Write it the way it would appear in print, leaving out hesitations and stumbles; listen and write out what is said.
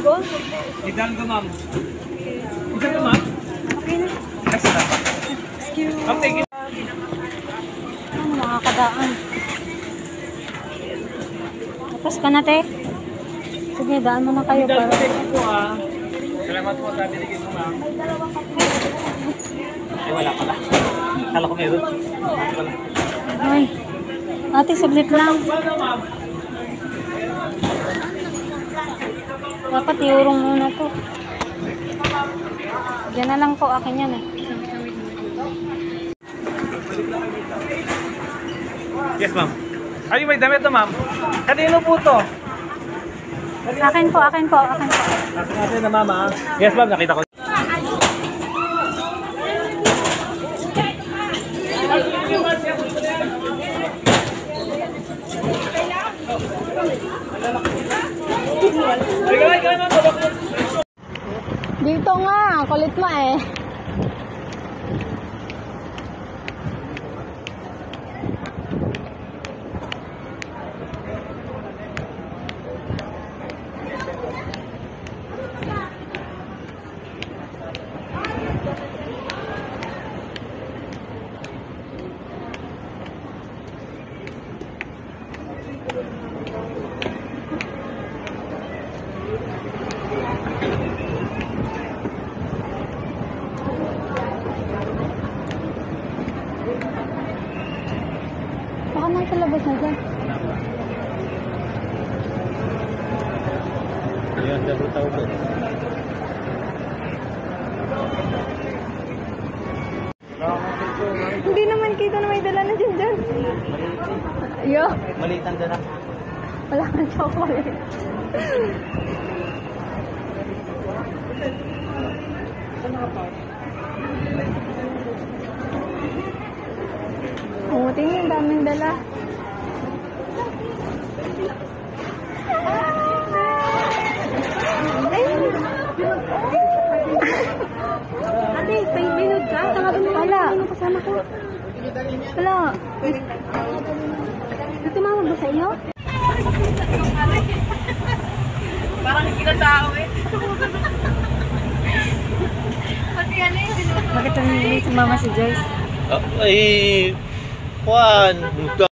Go. Idang ko, ma'am. Isa ko, ma'am? Okay na. Excuse me. Okay. Ano, makakadaan. Tapos ka na, te. Sige, daan mo na kayo. Salamat po sa binigay mo, ma'am. Ay, wala pala. Kala ko meron. Ay, ate, saglit lang. Dapat iurong muna to. Diyan na lang po, akin yan eh. Yes, ma'am. Ay, may damit na, ma'am. Kanino po to? Akin po, akin po, akin po. Akin na, mama. Yes, ma'am. Nakita ko. Dito nga, kulit mo eh. Baka nasa labas na dyan. Ayan, double tao po. Hindi naman kita na may dala na dyan. Yo. Maliit ang dala. Wala kang chocolate. Oo, tingin, daming dala. Ate, 5 minutes ka? Tawagin mo wala. Ano kasama ko? Wala. Tumawag ba sa iyo? Parang kinatao eh. Pati yan eh. Bakit tumili si Mama si Joyce? Ay, Juan.